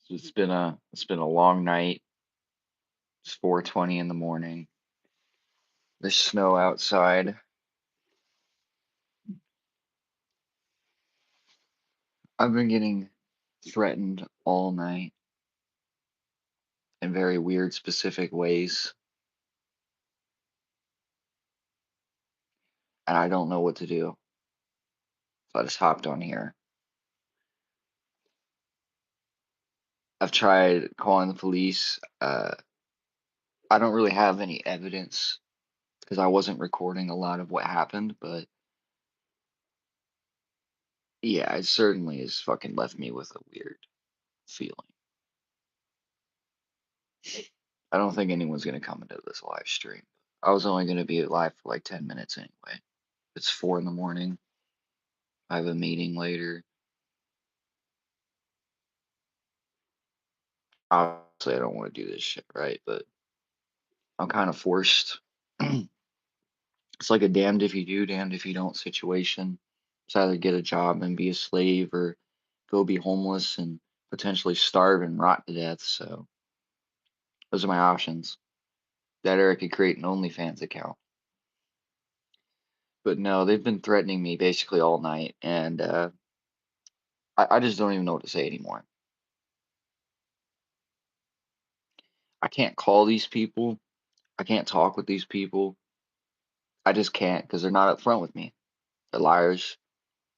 So it's been a long night. It's 4:20 in the morning. There's snow outside. I've been getting threatened all night in very weird, specific ways, and I don't know what to do. So I just hopped on here. I've tried calling the police. I don't really have any evidence because I wasn't recording a lot of what happened, but yeah, it certainly has fucking left me with a weird feeling. I don't think anyone's gonna come into this live stream. I was only gonna be live for like 10 minutes anyway. It's 4 in the morning. I have a meeting later. Obviously, I don't want to do this shit, right? But I'm kind of forced. It's like a damned if you do, damned if you don't situation. It's either get a job and be a slave or go be homeless and potentially starve and rot to death. So those are my options. That or I could create an OnlyFans account. But no, they've been threatening me basically all night, and I just don't even know what to say anymore. I can't call these people. I can't talk with these people. I just can't because they're not upfront with me. They're liars.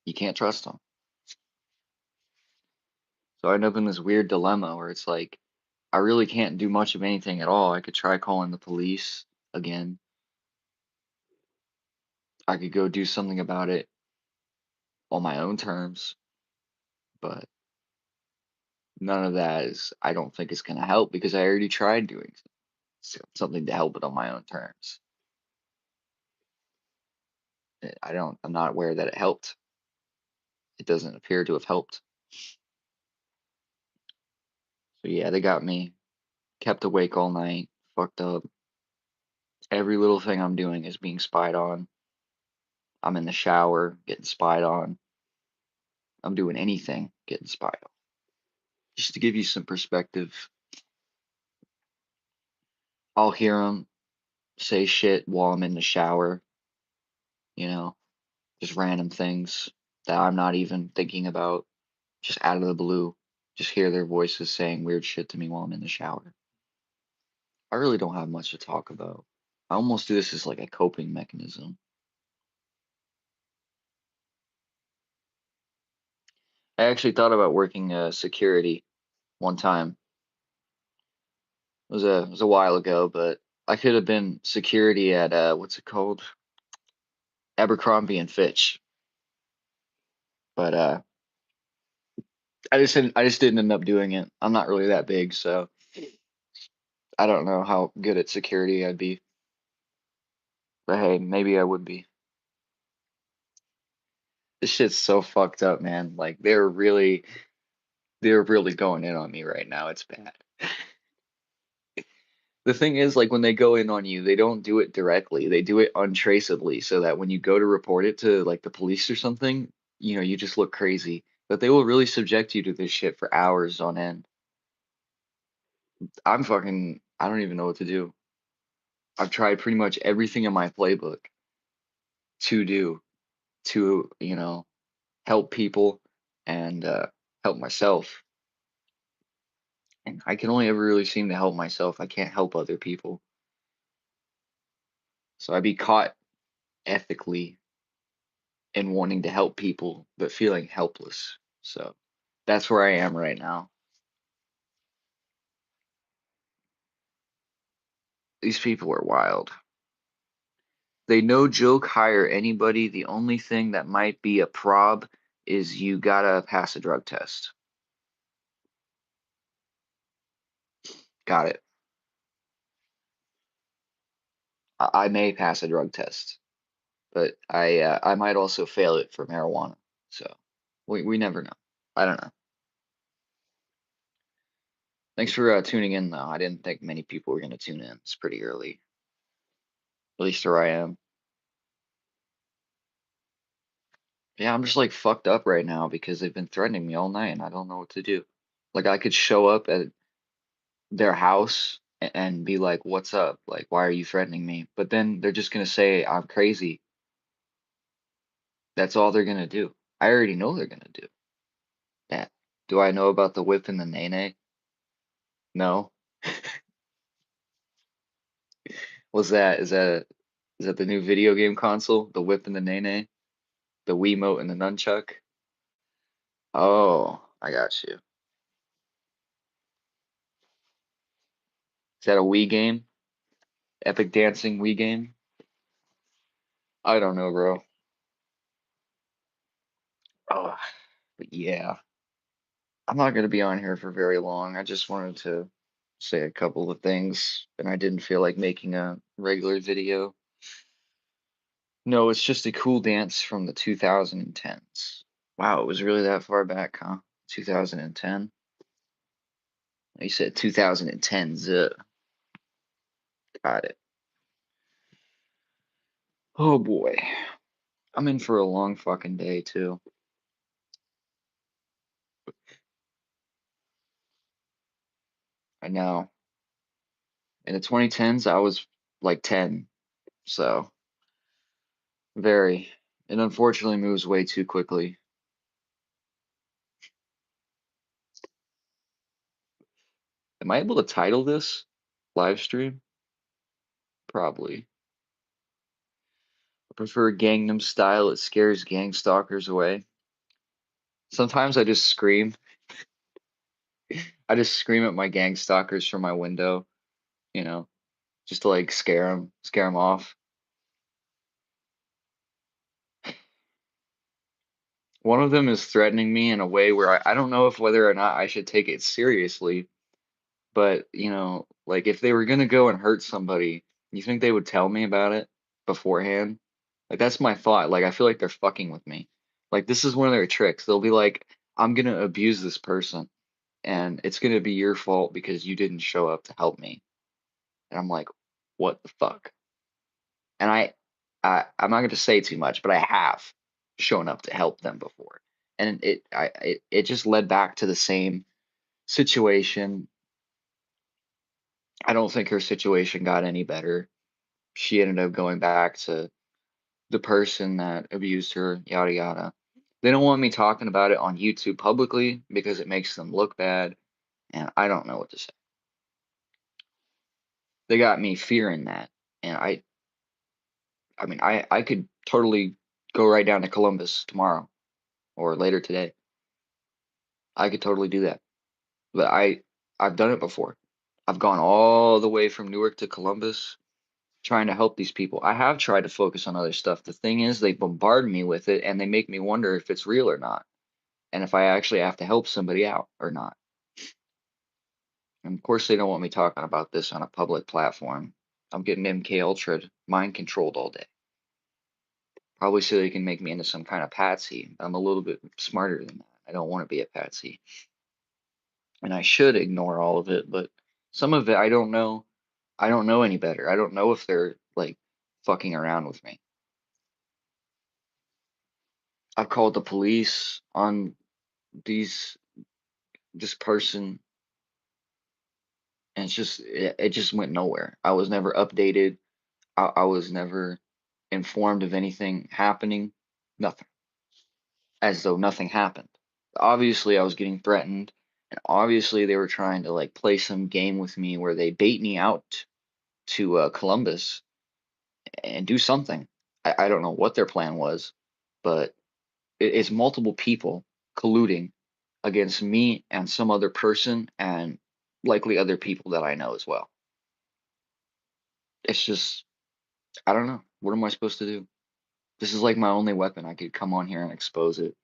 You can't trust them. So I end up in this weird dilemma where it's like I really can't do much of anything at all. I could try calling the police again. I could go do something about it on my own terms, but none of that is, I don't think it's going to help because I already tried doing something to help it on my own terms. I'm not aware that it helped. It doesn't appear to have helped. So yeah, they got me, kept awake all night, fucked up. Every little thing I'm doing is being spied on. I'm in the shower, getting spied on. I'm doing anything, getting spied on. Just to give you some perspective, I'll hear them say shit while I'm in the shower, you know, just random things that I'm not even thinking about, just out of the blue. Just hear their voices saying weird shit to me while I'm in the shower. I really don't have much to talk about. I almost do this as like a coping mechanism. I actually thought about working security one time. It was a while ago, but I could have been security at what's it called? Abercrombie and Fitch. But I just didn't end up doing it. I'm not really that big, so I don't know how good at security I'd be. But hey, maybe I would be. This shit's so fucked up, man. Like they're really going in on me right now. It's bad. The thing is, like when they go in on you, they don't do it directly. They do it untraceably, so that when you go to report it to like the police or something, you just look crazy. But they will really subject you to this shit for hours on end. I don't even know what to do. I've tried pretty much everything in my playbook to do to, help people and help myself. And I can only ever really seem to help myself. I can't help other people. So I'd be caught ethically in wanting to help people, but feeling helpless. So that's where I am right now. These people are wild. They no joke hire anybody. The only thing that might be a prob is you gotta pass a drug test. Got it. I may pass a drug test, but I might also fail it for marijuana. So we never know. I don't know. Thanks for tuning in, though. I didn't think many people were going to tune in. It's pretty early. At least where I am. Yeah, I'm just like fucked up right now because they've been threatening me all night and I don't know what to do. Like I could show up at their house and be like, "What's up? Like, why are you threatening me?" But then they're just gonna say I'm crazy. That's all they're gonna do. I already know they're gonna do. Yeah. Do I know about the whip and the nay nay? No. Was that is that the new video game console? The whip and the nay nay? The Wiimote and the nunchuck? Oh, I got you. Is that a Wii game? Epic Dancing Wii game? I don't know, bro. Oh, but yeah. I'm not gonna be on here for very long. I just wanted to say a couple of things, and I didn't feel like making a regular video. No, it's just a cool dance from the 2010s. Wow, it was really that far back, huh? 2010? You said 2010s. Got it. Oh boy. I'm in for a long fucking day too. I know. In the 2010s, I was like 10, so very. It unfortunately moves way too quickly. Am I able to title this live stream? Probably. I prefer Gangnam Style. It scares gang stalkers away. Sometimes I just scream. I just scream at my gang stalkers from my window, you know, just to like scare them off. One of them is threatening me in a way where I don't know if whether or not I should take it seriously, but like if they were gonna go and hurt somebody, you think they would tell me about it beforehand? Like that's my thought. Like I feel like they're fucking with me. Like this is one of their tricks. They'll be like, I'm gonna abuse this person and it's gonna be your fault because you didn't show up to help me. And I'm like, what the fuck? And I'm not going to say too much, but I have shown up to help them before, and it just led back to the same situation. I don't think her situation got any better. She ended up going back to the person that abused her, yada yada. They don't want me talking about it on YouTube publicly because it makes them look bad, and I don't know what to say. They got me fearing that, and I mean, I could totally go right down to Columbus tomorrow or later today. I could totally do that. But I've done it before. I've gone all the way from Newark to Columbus trying to help these people. I have tried to focus on other stuff. The thing is, they bombard me with it and they make me wonder if it's real or not, and if I actually have to help somebody out or not. And of course, they don't want me talking about this on a public platform. I'm getting MK Ultra mind controlled all day. Probably so they can make me into some kind of patsy. I'm a little bit smarter than that. I don't want to be a patsy. And I should ignore all of it, but some of it I don't know. I don't know any better. I don't know if they're like fucking around with me. I've called the police on these this person, and it just went nowhere. I was never updated. I was never informed of anything happening. Nothing. As though nothing happened. Obviously, I was getting threatened, and obviously they were trying to like play some game with me where they bait me out to Columbus and do something. I don't know what their plan was, but it's multiple people colluding against me and some other person and likely other people that I know as well. It's just, I don't know. What am I supposed to do? This is like my only weapon. I could come on here and expose it.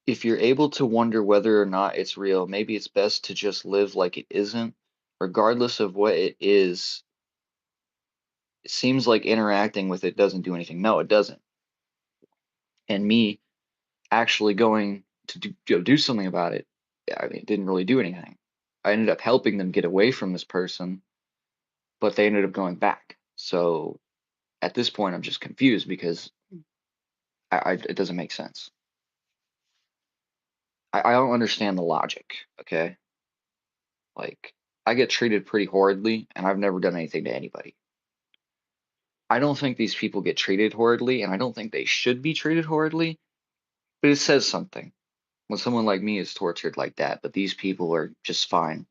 If you're able to wonder whether or not it's real, maybe it's best to just live like it isn't, regardless of what it is. It seems like interacting with it doesn't do anything. No, it doesn't. And me actually going to do something about it, I mean, it didn't really do anything. I ended up helping them get away from this person, but they ended up going back. So at this point, I'm just confused because it doesn't make sense. I don't understand the logic, okay? Like, I get treated pretty horridly, and I've never done anything to anybody. I don't think these people get treated horridly, and I don't think they should be treated horridly, but it says something when someone like me is tortured like that, but these people are just fine.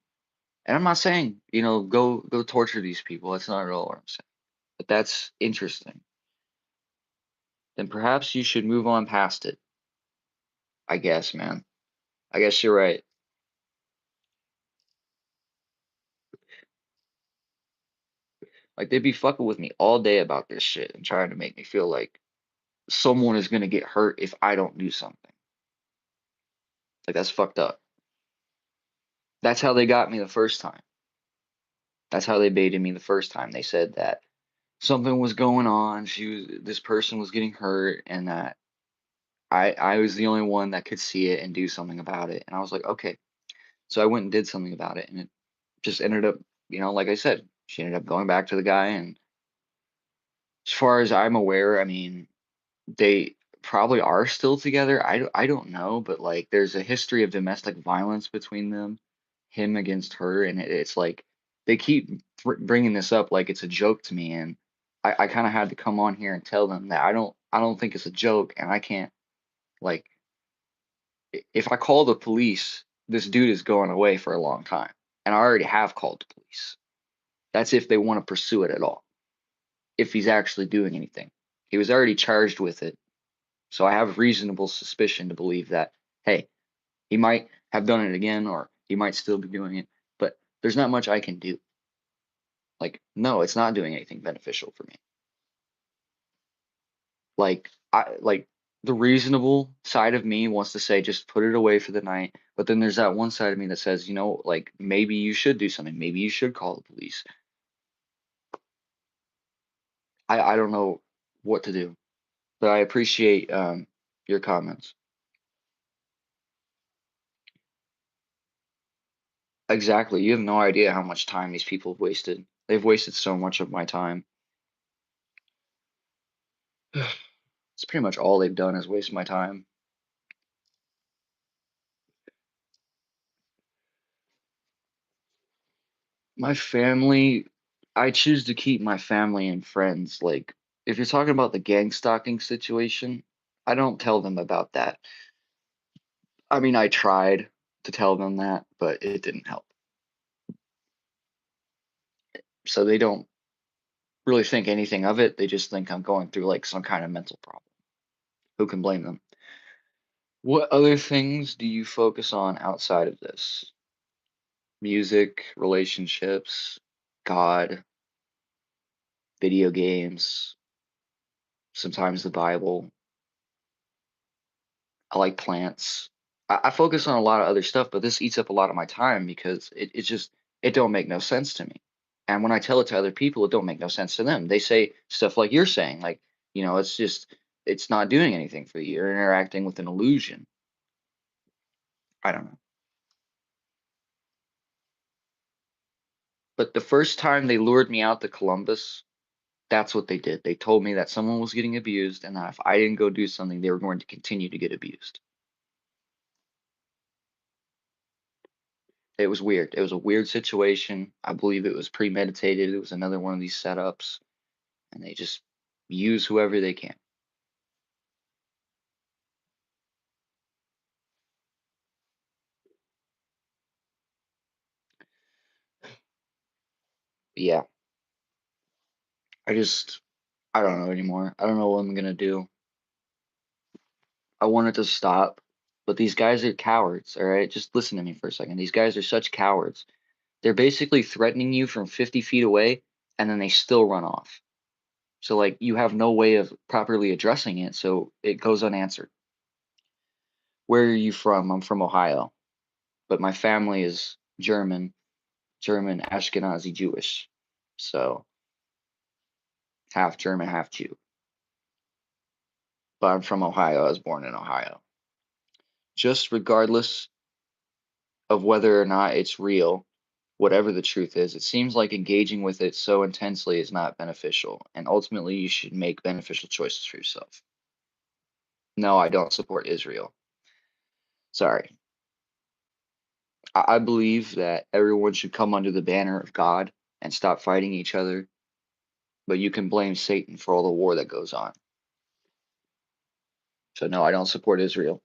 And I'm not saying, go torture these people. That's not at all what I'm saying. But that's interesting. Then perhaps you should move on past it. I guess, man. I guess you're right. Like they'd be fucking with me all day about this shit and trying to make me feel like someone is gonna get hurt if I don't do something. Like that's fucked up. That's how they got me the first time. That's how they baited me the first time. They said that something was going on. This person was getting hurt, and that I was the only one that could see it and do something about it. And I was like, okay. So I went and did something about it, and it just ended up, like I said, she ended up going back to the guy. And as far as I'm aware, I mean, they probably are still together. I don't know, but like there's a history of domestic violence between them, him against her, and it's like they keep bringing this up like it's a joke to me, and I kind of had to come on here and tell them that I don't think it's a joke, and I can't like if I call the police, this dude is going away for a long time, and I already have called the police. That's if they want to pursue it at all. If he's actually doing anything, he was already charged with it. So I have reasonable suspicion to believe that, hey, he might have done it again or he might still be doing it, but there's not much I can do. Like, no, it's not doing anything beneficial for me. Like the reasonable side of me wants to say just put it away for the night, but then there's that one side of me that says, like maybe you should do something. Maybe you should call the police. I don't know what to do, but I appreciate your comments. Exactly. You have no idea how much time these people have wasted. They've wasted so much of my time. It's pretty much all they've done is waste my time. My family, I choose to keep my family and friends. Like, if you're talking about the gang stalking situation, I don't tell them about that. I mean, I tried to tell them that, but it didn't help. So they don't really think anything of it. They just think I'm going through like some kind of mental problem. Who can blame them? What other things do you focus on outside of this? Music, relationships, God, video games, sometimes the Bible. I like plants. I focus on a lot of other stuff, but this eats up a lot of my time because it don't make no sense to me. And when I tell it to other people, it don't make no sense to them. They say stuff like you're saying, like, it's not doing anything for you. You're interacting with an illusion. I don't know. But the first time they lured me out to Columbus, that's what they did. They told me that someone was getting abused and that if I didn't go do something, they were going to continue to get abused. It was weird. It was a weird situation. I believe it was premeditated. It was another one of these setups, and they just use whoever they can. But yeah, I just, I don't know anymore. I don't know what I'm gonna do. I want it to stop, but these guys are cowards, all right? Just listen to me for a second. These guys are such cowards. They're basically threatening you from 50 feet away, and then they still run off. So, like, you have no way of properly addressing it, so it goes unanswered. Where are you from? I'm from Ohio, but my family is German Ashkenazi Jewish. So, half German, half Jew. But I'm from Ohio. I was born in Ohio. Just regardless of whether or not it's real, whatever the truth is, it seems like engaging with it so intensely is not beneficial, and ultimately you should make beneficial choices for yourself. No, I don't support Israel. Sorry. I believe that everyone should come under the banner of God and stop fighting each other, but you can blame Satan for all the war that goes on. So no, I don't support Israel.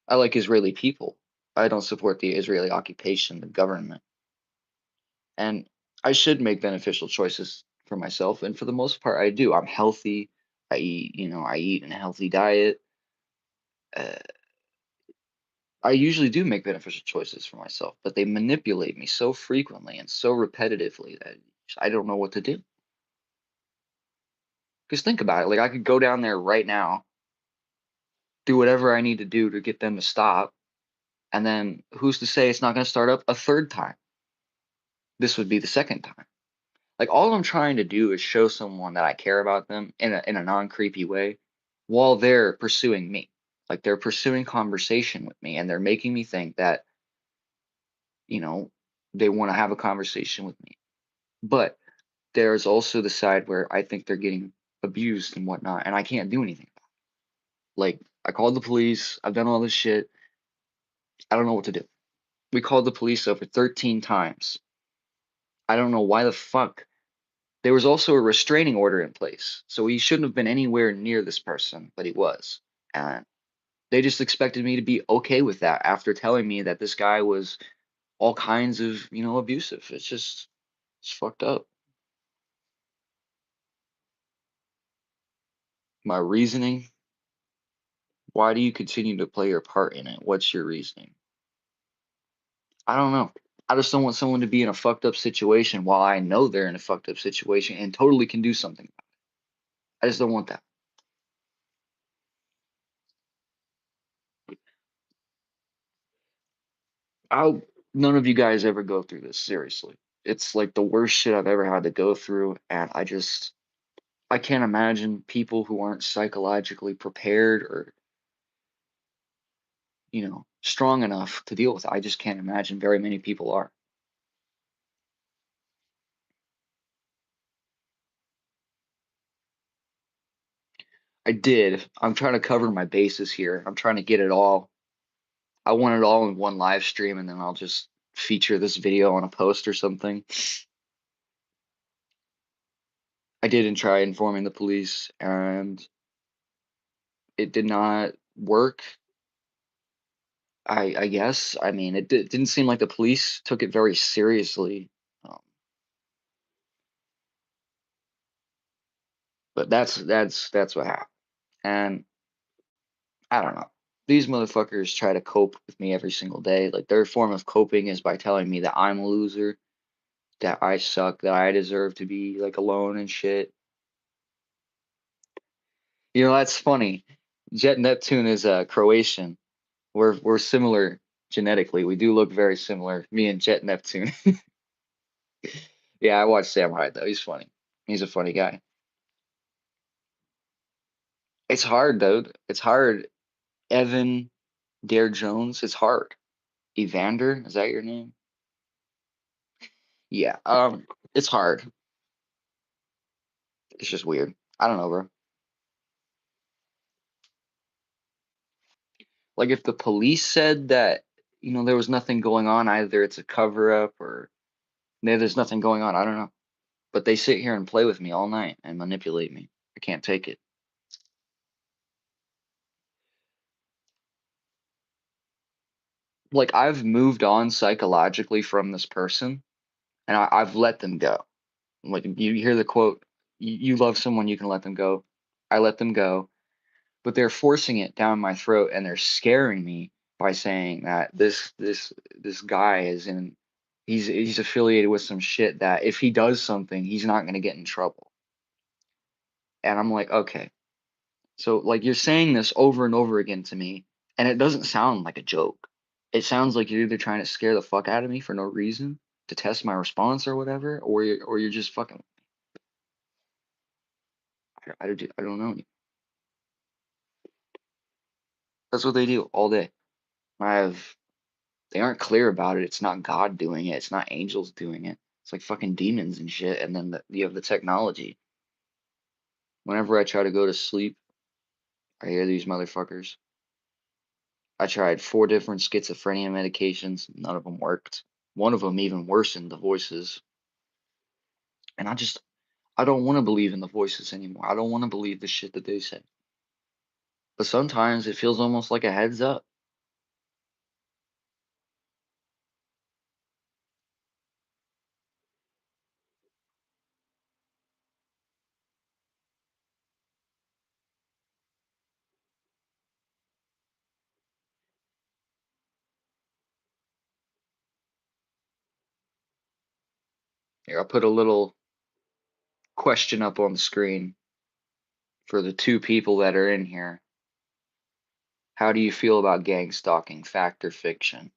I like Israeli people. I don't support the Israeli occupation, the government. And I should make beneficial choices for myself, and for the most part I do. I'm healthy. I eat in a healthy diet. Uh, I usually do make beneficial choices for myself, but they manipulate me so frequently and so repetitively that I don't know what to do. Because think about it, like I could go down there right now, do whatever I need to do to get them to stop, and then who's to say it's not going to start up a third time? This would be the second time. Like all I'm trying to do is show someone that I care about them in a non-creepy way while they're pursuing me. Like they're pursuing conversation with me and they're making me think that, you know, they want to have a conversation with me. But there's also the side where I think they're getting abused and whatnot, and I can't do anything about it. Like I called the police, I've done all this shit. I don't know what to do. We called the police over 13 times. I don't know why the fuck. There was also a restraining order in place, so he shouldn't have been anywhere near this person, but he was. And they just expected me to be okay with that after telling me that this guy was all kinds of, abusive. It's fucked up. My reasoning, why do you continue to play your part in it? What's your reasoning? I don't know. I just don't want someone to be in a fucked up situation while I know they're in a fucked up situation and totally can do something. I just don't want that. I'll None of you guys ever go through this, seriously. It's like the worst shit I've ever had to go through, and I can't imagine people who aren't psychologically prepared or, strong enough to deal with it. I just can't imagine very many people are. I did. I'm trying to cover my bases here. I'm trying to get it all. I want it all in one live stream, and then I'll just feature this video on a post or something. I didn't try informing the police, and it did not work. I guess. I mean, didn't seem like the police took it very seriously. Um, but that's what happened. And I don't know. These motherfuckers try to cope with me every single day. Like their form of coping is by telling me that I'm a loser, that I suck, that I deserve to be like alone and shit. That's funny. Jet Neptune is Croatian. We're similar genetically. We do look very similar. Me and Jet Neptune. Yeah, I watched Samurai though. He's funny. He's a funny guy. It's hard, dude. It's hard. Evan Dare Jones. It's hard. Evander, is that your name? Yeah. It's hard. It's just weird. I don't know, bro. Like if the police said that, there was nothing going on, either it's a cover up or there's nothing going on. I don't know. But they sit here and play with me all night and manipulate me. I can't take it. Like I've moved on psychologically from this person and I've let them go. Like you hear the quote, you love someone, you can let them go. I let them go, but they're forcing it down my throat and they're scaring me by saying that this guy is in he's affiliated with some shit that if he does something, he's not going to get in trouble. And I'm like, okay. So like you're saying this over and over again to me and it doesn't sound like a joke. It sounds like you're either trying to scare the fuck out of me for no reason to test my response or whatever, or you're just fucking. I don't know. That's what they do all day. I have They aren't clear about it. It's not God doing it. It's not angels doing it. It's like fucking demons and shit. And then you have the technology. Whenever I try to go to sleep, I hear these motherfuckers. I tried 4 different schizophrenia medications, none of them worked. One of them even worsened the voices, and I don't wanna believe in the voices anymore. I don't wanna believe the shit that they say. But sometimes it feels almost like a heads up. Here, I'll put a little question up on the screen for the 2 people that are in here. How do you feel about gang stalking, fact or fiction?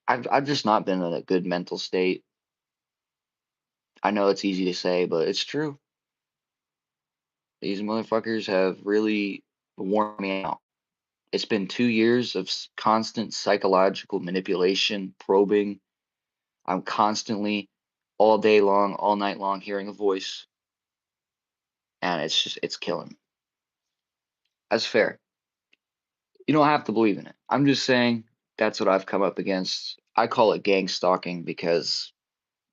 I've just not been in a good mental state. I know it's easy to say, but it's true. These motherfuckers have really worn me out. It's been 2 years of constant psychological manipulation, probing. I'm constantly, all day long, all night long, hearing a voice, and it's killing me. That's fair. You don't have to believe in it. I'm just saying that's what I've come up against. I call it gang stalking because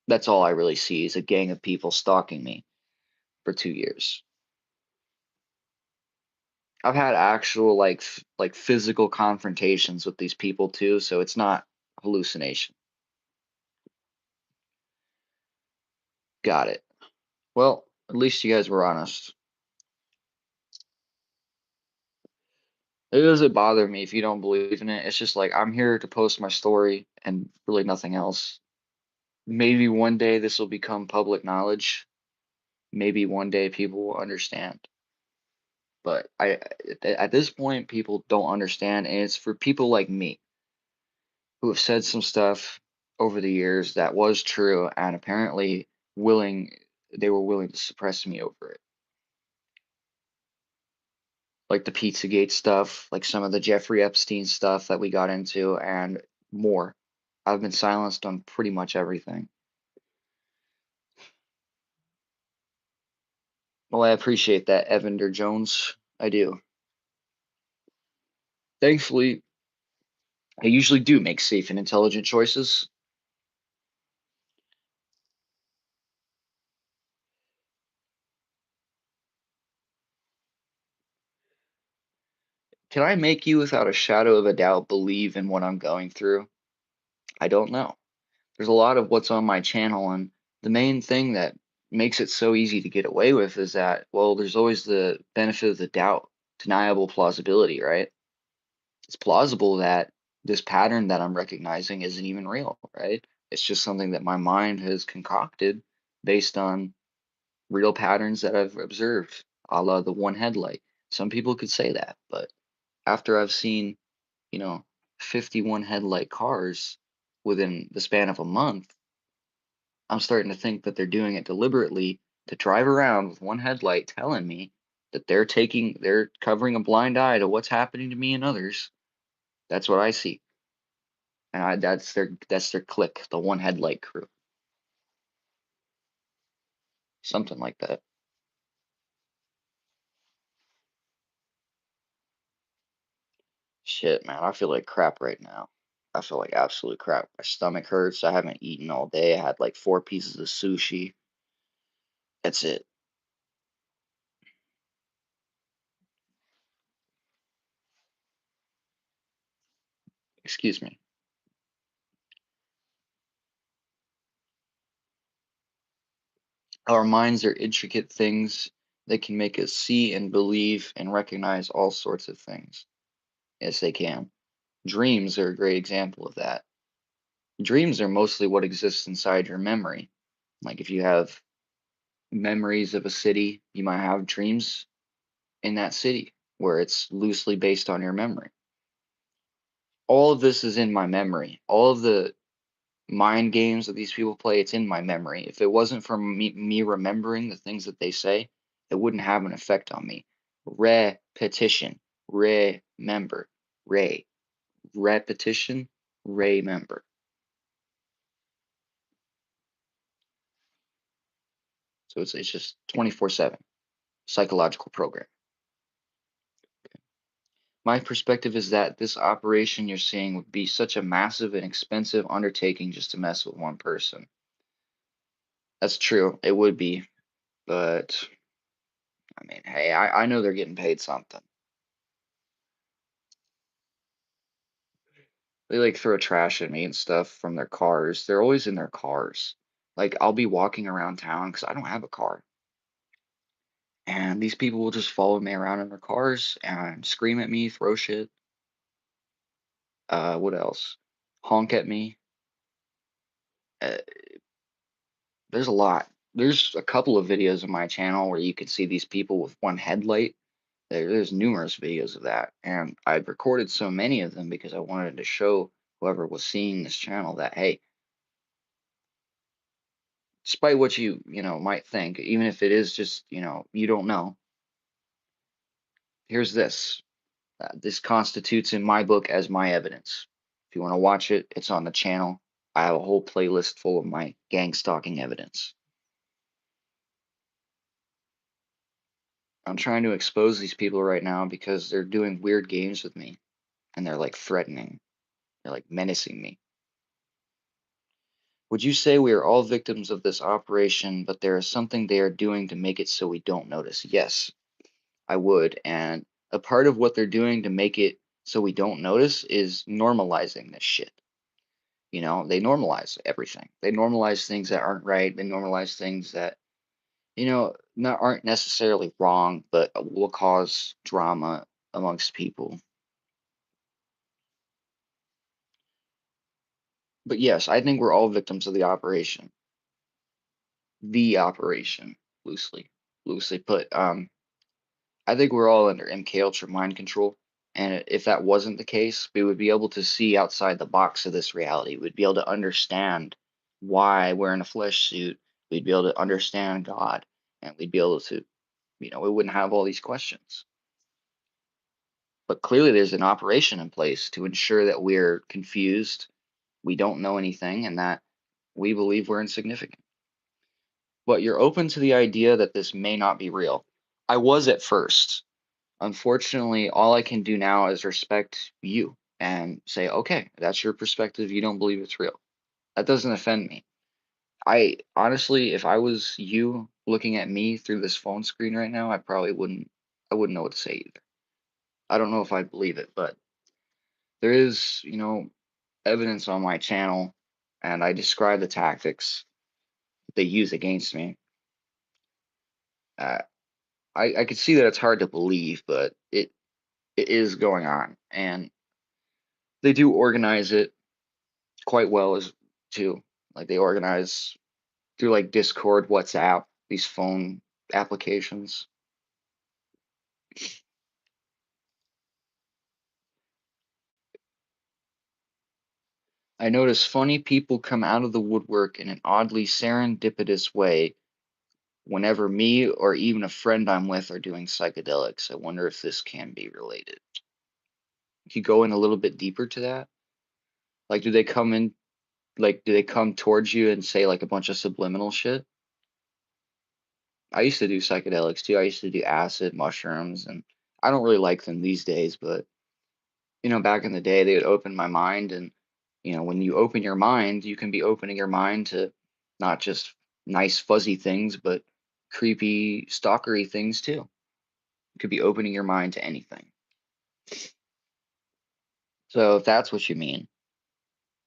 that's all I really see is a gang of people stalking me for 2 years. I've had actual like physical confrontations with these people too, so it's not hallucination. Got it. Well, at least you guys were honest. It doesn't bother me if you don't believe in it. It's just like I'm here to post my story and really nothing else. Maybe one day this will become public knowledge. Maybe one day people will understand. But at this point, people don't understand, and it's for people like me who have said some stuff over the years that was true, and apparently willing they were willing to suppress me over it. Like the Pizzagate stuff, like some of the Jeffrey Epstein stuff that we got into, and more. I've been silenced on pretty much everything. Well, I appreciate that, Evander Jones. I do. Thankfully, I usually do make safe and intelligent choices. Can I make you, without a shadow of a doubt, believe in what I'm going through? I don't know. There's a lot of what's on my channel, and the main thing that makes it so easy to get away with is that, well, there's always the benefit of the doubt, deniable plausibility, right? It's plausible that this pattern that I'm recognizing isn't even real, right? It's just something that my mind has concocted based on real patterns that I've observed, a la the one headlight. Some people could say that, but after I've seen, you know, 51 headlight cars within the span of a month, I'm starting to think that they're doing it deliberately to drive around with one headlight telling me that they're covering a blind eye to what's happening to me and others. That's what I see. And that's their clique, the one headlight crew. Something like that. Shit, man, I feel like crap right now. I feel like absolute crap. My stomach hurts. I haven't eaten all day. I had like 4 pieces of sushi. That's it. Excuse me. Our minds are intricate things that can make us see and believe and recognize all sorts of things. Yes, they can. Dreams are a great example of that. Dreams are mostly what exists inside your memory. Like if you have memories of a city, you might have dreams in that city where it's loosely based on your memory. All of this is in my memory. All of the mind games that these people play, it's in my memory. If it wasn't for me remembering the things that they say, it wouldn't have an effect on me. Repetition, remember, re, repetition, remember. So it's just 24/7 psychological program. My perspective is that this operation you're seeing would be such a massive and expensive undertaking just to mess with one person. That's true. It would be, but I mean, hey, I know they're getting paid something. They like throw trash at me and stuff from their cars. They're always in their cars. Like I'll be walking around town because I don't have a car. And these people will just follow me around in their cars and scream at me, throw shit. What else? Honk at me. Uh, there's a lot. There's a couple of videos on my channel where you can see these people with one headlight. There's numerous videos of that, and I've recorded so many of them because I wanted to show whoever was seeing this channel that hey, despite what you might think, even if it is just you don't know, here's this. This constitutes in my book as my evidence. If you want to watch it, it's on the channel. I have a whole playlist full of my gang stalking evidence. I'm trying to expose these people right now because they're doing weird games with me and they're like threatening. They're like menacing me. Would you say we are all victims of this operation, but there is something they are doing to make it so we don't notice? Yes, I would. And a part of what they're doing to make it so we don't notice is normalizing this shit. They normalize everything. They normalize things that aren't right. They normalize things that, not aren't necessarily wrong, but will cause drama amongst people. But yes, I think we're all victims of the operation. The operation, loosely put. I think we're all under MK Ultra mind control. And if that wasn't the case, we would be able to see outside the box of this reality. We'd be able to understand why we're in a flesh suit. We'd be able to understand God. And we'd be able to, we wouldn't have all these questions. But clearly, there's an operation in place to ensure that we're confused, we don't know anything, and that we believe we're insignificant. But you're open to the idea that this may not be real. I was at first. Unfortunately, all I can do now is respect you and say, okay, that's your perspective. You don't believe it's real. That doesn't offend me. I honestly, if I was you looking at me through this phone screen right now, I wouldn't know what to say either. I don't know if I believe it, but there is, evidence on my channel and I describe the tactics that they use against me. Uh, I could see that it's hard to believe, but it is going on. And they do organize it quite well as too. Like they organize through like Discord, WhatsApp, these phone applications. I notice funny people come out of the woodwork in an oddly serendipitous way whenever me or even a friend I'm with are doing psychedelics. I wonder if this can be related. Could you go in a little bit deeper to that? Like, do they come towards you and say like a bunch of subliminal shit? I used to do psychedelics too. I used to do acid, mushrooms, and I don't really like them these days, but back in the day, they would open my mind. And, when you open your mind, you can be opening your mind to not just nice, fuzzy things, but creepy, stalkery things too. You could be opening your mind to anything. So if that's what you mean,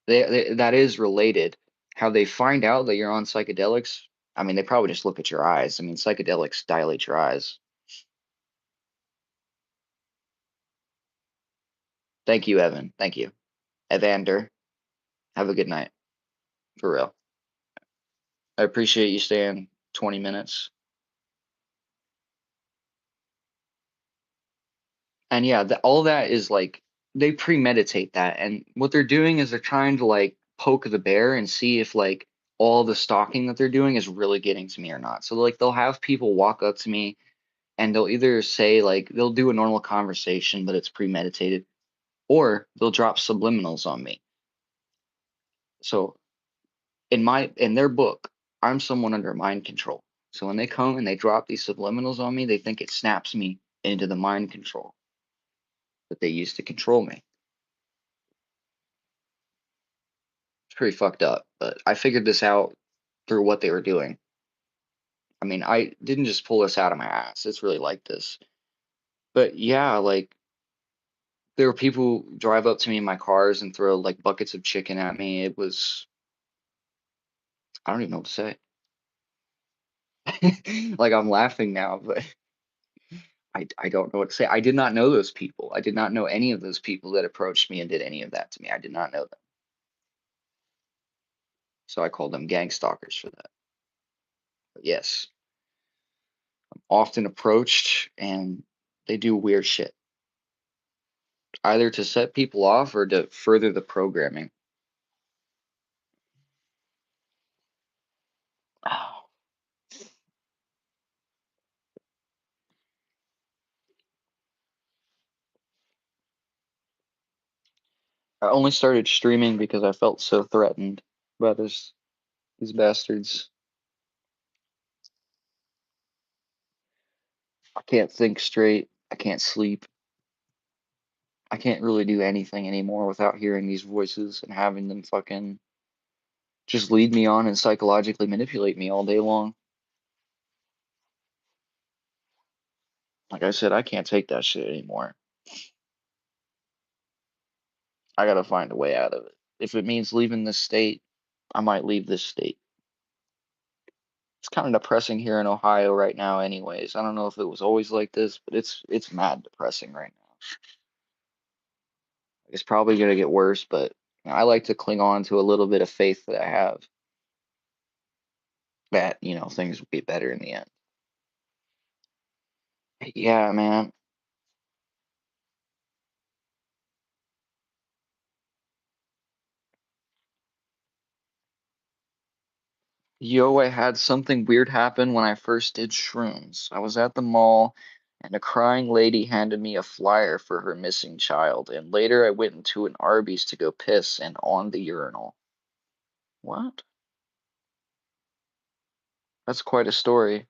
that is related. How they find out that you're on psychedelics, I mean, they probably just look at your eyes. I mean, psychedelics dilate your eyes. Thank you, Evan. Thank you. Evander, have a good night. For real. I appreciate you staying 20 minutes. And yeah, all that is like they premeditate that. And what they're doing is they're trying to like poke the bear and see if like all the stalking that they're doing is really getting to me or not. So like they'll have people walk up to me and they'll either say like they'll do a normal conversation, but it's premeditated, or they'll drop subliminals on me. So in their book, I'm someone under mind control. So when they come and they drop these subliminals on me, they think it snaps me into the mind control. that they used to control me. It's pretty fucked up, but I figured this out through what they were doing. I mean, I didn't just pull this out of my ass. It's really like this. But yeah, like there were people who drive up to me in my cars and throw like buckets of chicken at me. It was, I don't even know what to say. Like I'm laughing now, but I don't know what to say. I did not know those people. I did not know any of those people that approached me and did any of that to me. I did not know them. So I called them gang stalkers for that. But yes, often approached and they do weird shit, either to set people off or to further the programming. Oh, I only started streaming because I felt so threatened by these bastards. I can't think straight. I can't sleep. I can't really do anything anymore without hearing these voices and having them fucking just lead me on and psychologically manipulate me all day long. Like I said, I can't take that shit anymore. I gotta find a way out of it. If it means leaving this state, I might leave this state. It's kind of depressing here in Ohio right now, anyways. I don't know if it was always like this, but it's mad depressing right now. It's probably gonna get worse, but I like to cling on to a little bit of faith that I have that, things will get better in the end. Yeah, man. Yahweh had something weird happen when I first did shrooms. I was at the mall and a crying lady handed me a flyer for her missing child, and later I went into an Arby's to go piss and on the urinal. What? That's quite a story.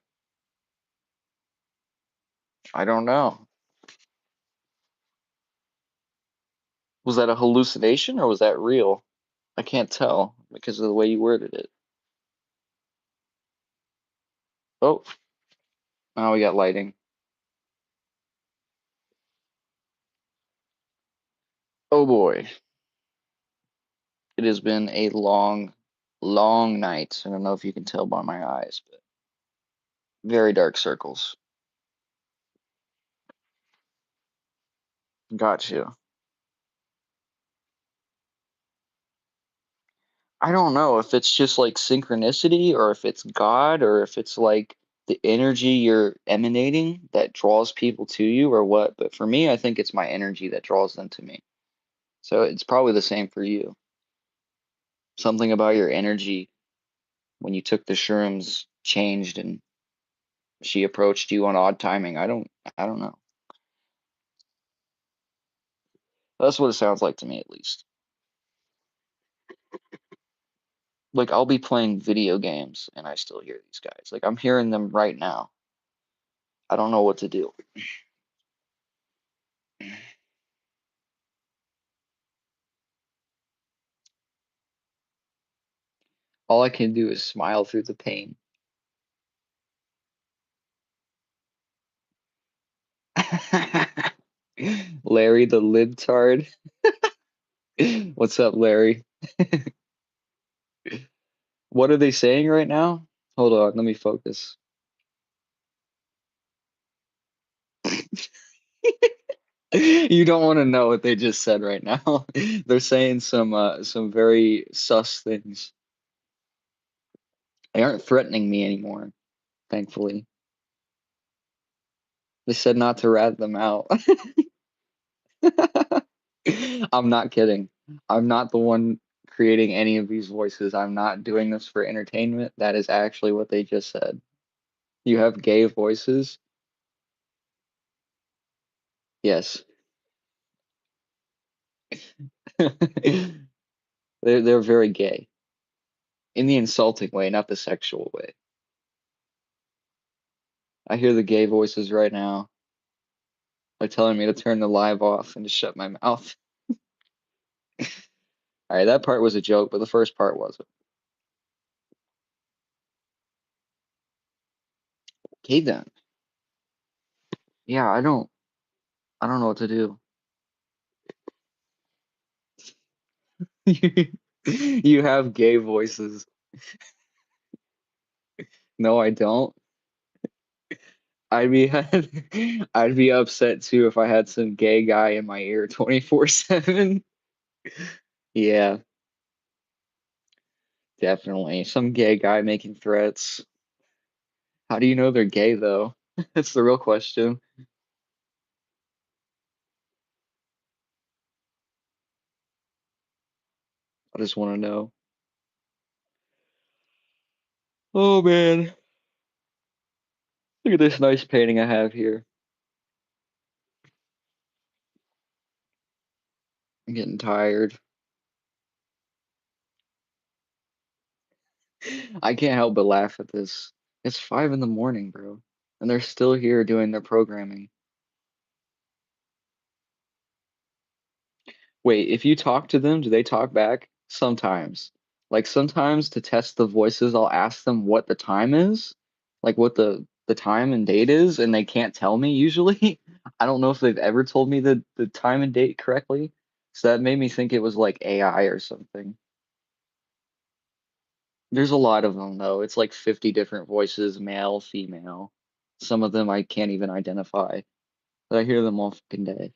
I don't know. Was that a hallucination or was that real? I can't tell because of the way you worded it. Oh, now we got lighting. Oh boy. It has been a long, long night. I don't know if you can tell by my eyes, but very dark circles. Got you. I don't know if it's just like synchronicity or if it's God or if it's like the energy you're emanating that draws people to you or what. But for me, I think it's my energy that draws them to me. So it's probably the same for you. Something about your energy when you took the shrooms changed and she approached you on odd timing. I don't know. That's what it sounds like to me at least. Like I'll be playing video games and I still hear these guys. Like I'm hearing them right now. I don't know what to do. All I can do is smile through the pain. Larry the libtard. What's up, Larry? What are they saying right now? Hold on, let me focus. You don't want to know what they just said right now. They're saying some very sus things. They aren't threatening me anymore, thankfully. They said not to rat them out. I'm not kidding. I'm not the one creating any of these voices. I'm not doing this for entertainment. That is actually what they just said. You have gay voices? Yes. They're very gay. In the insulting way, not the sexual way. I hear the gay voices right now. They're telling me to turn the live off and to shut my mouth. All right, that part was a joke, but the first part wasn't. Okay then. Yeah, I don't know what to do. You have gay voices. No, I don't. I'd be I'd be upset too if I had some gay guy in my ear 24/7. Yeah, definitely. Some gay guy making threats. How do you know they're gay though? That's the real question. I just want to know. Oh man, look at this nice painting I have here. I'm getting tired. I can't help but laugh at this. It's 5 in the morning, bro, and they're still here doing their programming. Wait, if you talk to them, do they talk back? Sometimes. Like sometimes to test the voices, I'll ask them what the time is, like what the time and date is, and they can't tell me usually. I don't know if they've ever told me the time and date correctly. So that made me think it was like AI or something. There's a lot of them though. It's like 50 different voices, male, female. Some of them I can't even identify, but I hear them all fucking day,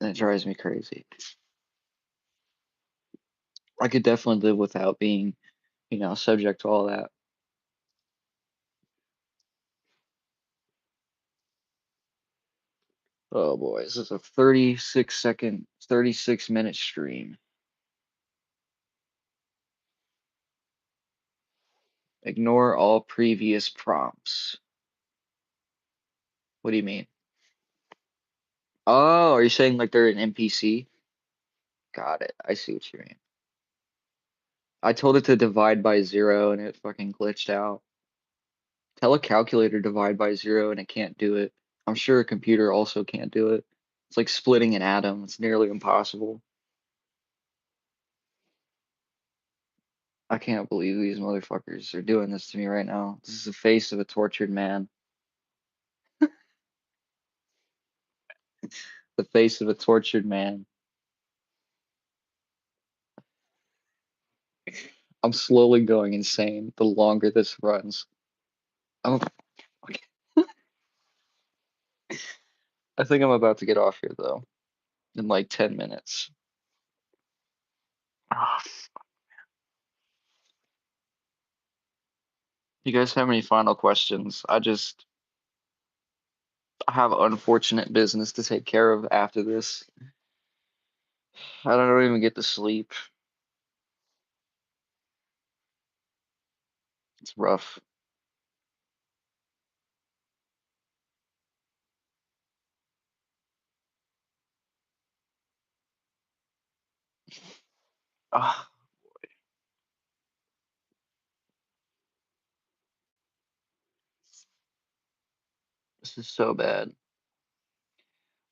and it drives me crazy. I could definitely live without being, subject to all that. Oh boy, this is a 36-minute stream. Ignore all previous prompts. What do you mean? Oh, are you saying like they're an NPC? Got it. I see what you mean. I told it to divide by zero and it fucking glitched out. Tell a calculator divide by zero and it can't do it. I'm sure a computer also can't do it. It's like splitting an atom. It's nearly impossible. I can't believe these motherfuckers are doing this to me right now. This is the face of a tortured man. The face of a tortured man. I'm slowly going insane the longer this runs. I'm, I think I'm about to get off here though in like 10 minutes. Ah, you guys have any final questions? I have unfortunate business to take care of after this. I don't even get to sleep. It's rough. Ah, this is so bad.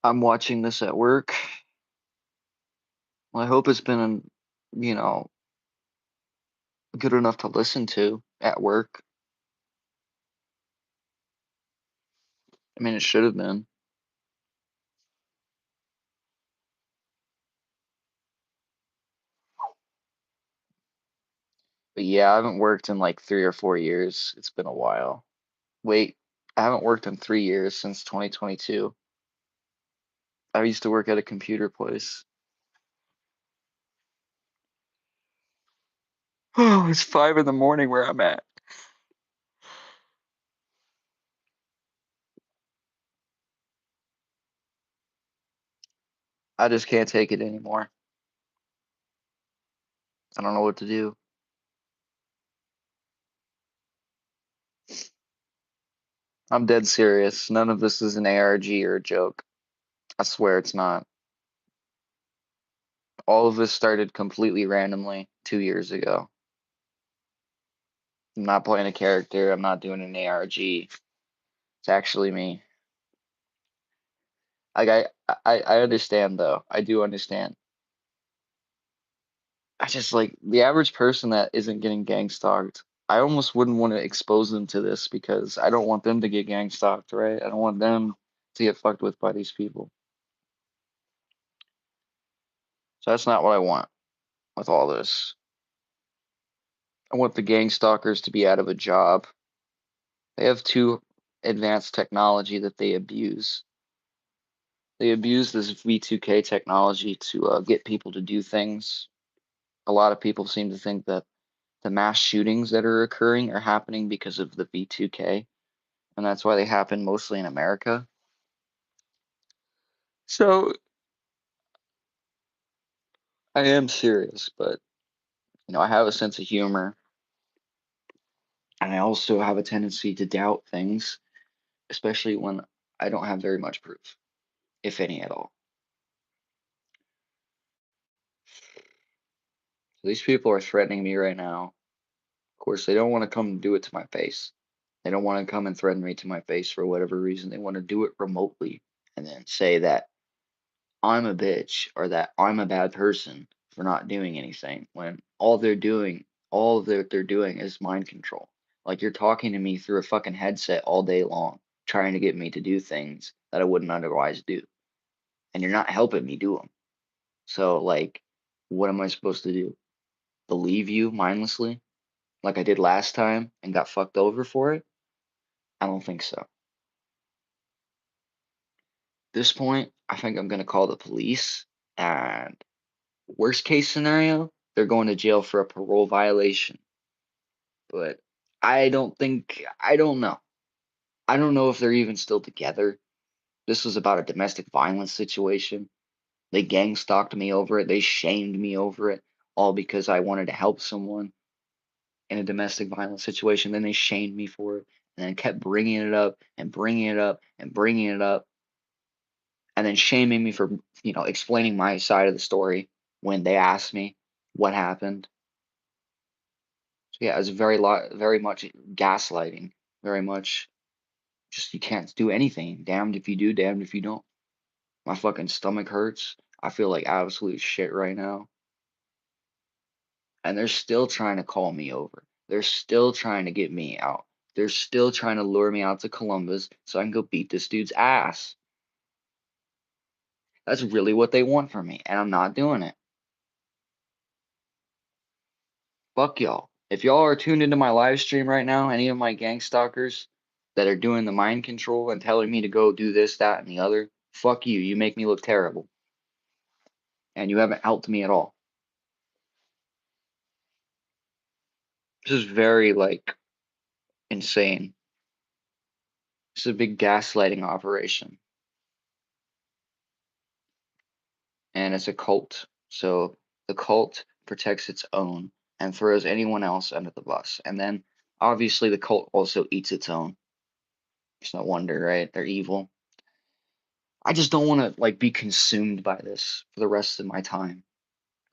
I'm watching this at work. Well, I hope it's been, you know, good enough to listen to at work. I mean, it should have been. But yeah, I haven't worked in like 3 or 4 years. It's been a while. Wait, I haven't worked in 3 years since 2022. I used to work at a computer place. Oh, it's 5 in the morning where I'm at. I just can't take it anymore. I don't know what to do. I'm dead serious. None of this is an ARG or a joke. I swear it's not. All of this started completely randomly 2 years ago. I'm not playing a character. I'm not doing an ARG. It's actually me. Like I understand though. I do understand. I just like the average person that isn't getting gang stalked. I almost wouldn't want to expose them to this because I don't want them to get gang stalked, right? I don't want them to get fucked with by these people. So that's not what I want with all this. I want the gang stalkers to be out of a job. They have too advanced technology that they abuse. They abuse this V2K technology to get people to do things. A lot of people seem to think that the mass shootings that are occurring are happening because of the V2K, and that's why they happen mostly in America. So I am serious, but I have a sense of humor, and I also have a tendency to doubt things, especially when I don't have very much proof, if any at all. So these people are threatening me right now. Of course, they don't want to come and do it to my face. They don't want to come and threaten me to my face for whatever reason. They want to do it remotely and then say that I'm a bitch or that I'm a bad person for not doing anything when all that they're doing is mind control. Like you're talking to me through a fucking headset all day long, trying to get me to do things that I wouldn't otherwise do. And you're not helping me do them. So, like, what am I supposed to do? Believe you mindlessly, like I did last time and got fucked over for it? I don't think so. At this point, I think I'm gonna call the police and worst case scenario, they're going to jail for a parole violation. But I don't know. I don't know if they're even still together. This was about a domestic violence situation. They gang stalked me over it. They shamed me over it, all because I wanted to help someone in a domestic violence situation. Then they shamed me for it and then kept bringing it up and bringing it up and bringing it up and then shaming me for, explaining my side of the story when they asked me what happened. So yeah, it's very much gaslighting, very much just you can't do anything. Damned if you do, damned if you don't. My fucking stomach hurts. I feel like absolute shit right now. And they're still trying to call me over. They're still trying to get me out. They're still trying to lure me out to Columbus so I can go beat this dude's ass. That's really what they want from me, and I'm not doing it. Fuck y'all. If y'all are tuned into my live stream right now, any of my gang stalkers that are doing the mind control and telling me to go do this, that, and the other, fuck you. You make me look terrible. And you haven't helped me at all. This is very, like, insane. This is a big gaslighting operation. And it's a cult. So the cult protects its own and throws anyone else under the bus. And then obviously the cult also eats its own. It's no wonder, right? They're evil. I just don't want to like be consumed by this for the rest of my time.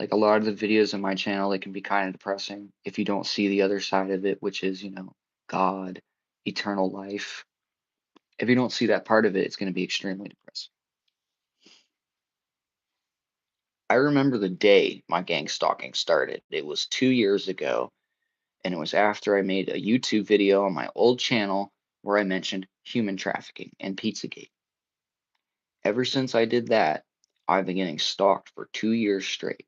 Like a lot of the videos on my channel, they can be kind of depressing if you don't see the other side of it, which is, God, eternal life. If you don't see that part of it, it's going to be extremely depressing. I remember the day my gang stalking started. It was 2 years ago, and it was after I made a YouTube video on my old channel where I mentioned human trafficking and Pizzagate. Ever since I did that, I've been getting stalked for 2 years straight,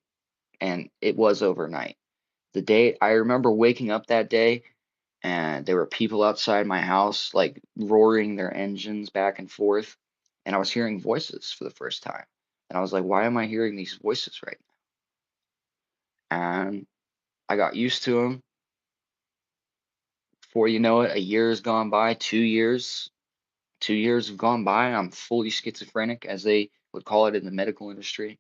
and it was overnight. The day I remember waking up that day, and there were people outside my house, like roaring their engines back and forth, and I was hearing voices for the first time. And I was like, why am I hearing these voices right now? And I got used to them. Before you know it, a year has gone by, 2 years. 2 years have gone by, and I'm fully schizophrenic, as they would call it in the medical industry.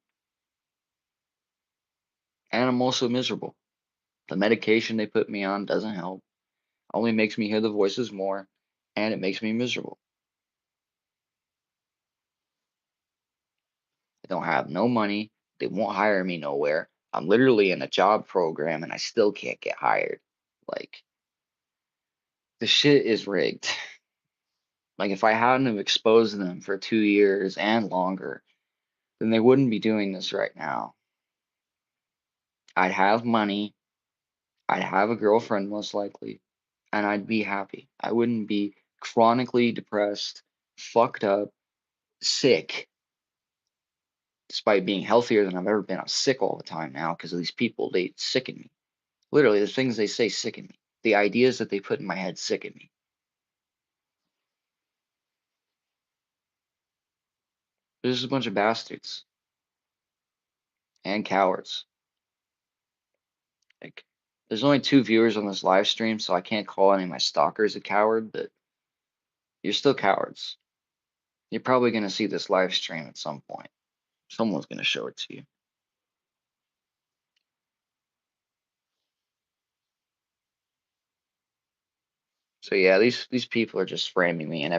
And I'm also miserable. The medication they put me on doesn't help, only makes me hear the voices more, and it makes me miserable. I don't have no money. They won't hire me nowhere. I'm literally in a job program, and I still can't get hired. Like, the shit is rigged. Like if I hadn't have exposed them for 2 years and longer, then they wouldn't be doing this right now. I'd have money, I'd have a girlfriend most likely, and I'd be happy. I wouldn't be chronically depressed, fucked up, sick, despite being healthier than I've ever been. I'm sick all the time now because of these people. They sicken me. Literally, the things they say sicken me. The ideas that they put in my head sicken me. They're just a bunch of bastards and cowards. Like, there's only 2 viewers on this live stream, so I can't call any of my stalkers a coward, but you're still cowards. You're probably going to see this live stream at some point. Someone's going to show it to you. So yeah, these people are just framing me in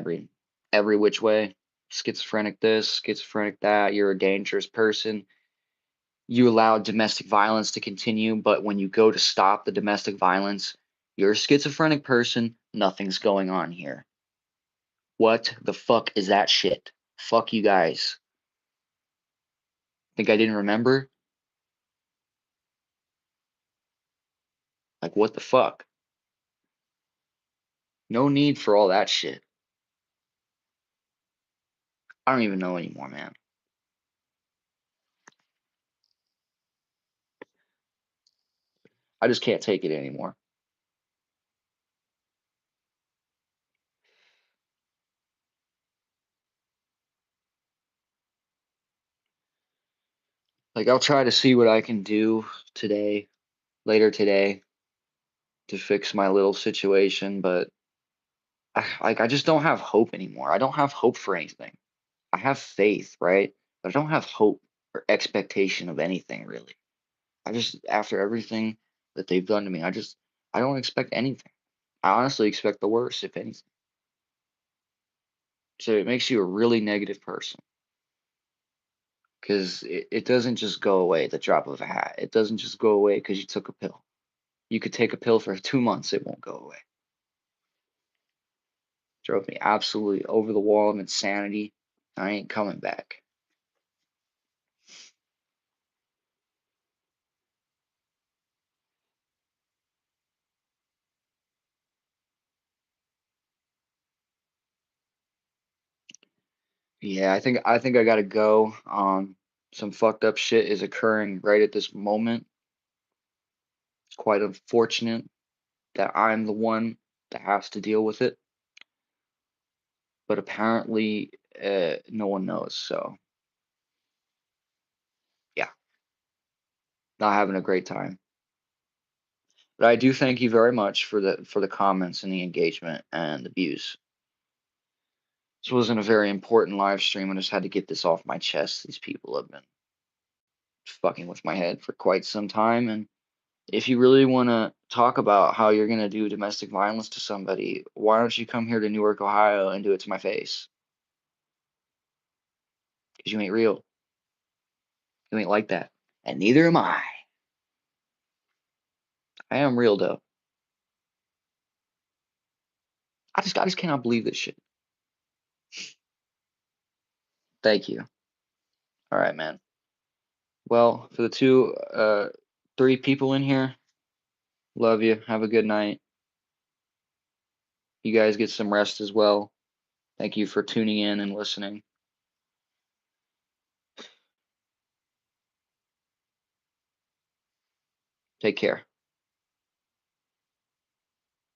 every which way. Schizophrenic this, schizophrenic that. You're a dangerous person. You allow domestic violence to continue, but when you go to stop the domestic violence, you're a schizophrenic person. Nothing's going on here. What the fuck is that shit? Fuck you guys. Think I didn't remember? Like, what the fuck? No need for all that shit. I don't even know anymore, man. I just can't take it anymore. Like, I'll try to see what I can do today, later today, to fix my little situation, but I just don't have hope anymore. I don't have hope for anything. I have faith, right? But I don't have hope or expectation of anything really. I just, after everything that they've done to me, I don't expect anything. I honestly expect the worst, if anything. So it makes you a really negative person because it doesn't just go away at the drop of a hat. It doesn't just go away because you took a pill. You could take a pill for 2 months, it won't go away. Drove me absolutely over the wall of insanity. I ain't coming back. Yeah, I think I gotta go. Some fucked up shit is occurring right at this moment. It's quite unfortunate that I'm the one that has to deal with it, but apparently, no one knows. So yeah, not having a great time. But I do thank you very much for the comments and the engagement and the views. This wasn't a very important live stream. I just had to get this off my chest. These people have been fucking with my head for quite some time, and if you really want to talk about how you're going to do domestic violence to somebody, why don't you come here to Newark, Ohio and do it to my face? Because you ain't real. You ain't like that. And neither am I. I am real, though. I just cannot believe this shit. Thank you. All right, man. Well, for the three people in here, love you. Have a good night. You guys get some rest as well. Thank you for tuning in and listening. Take care.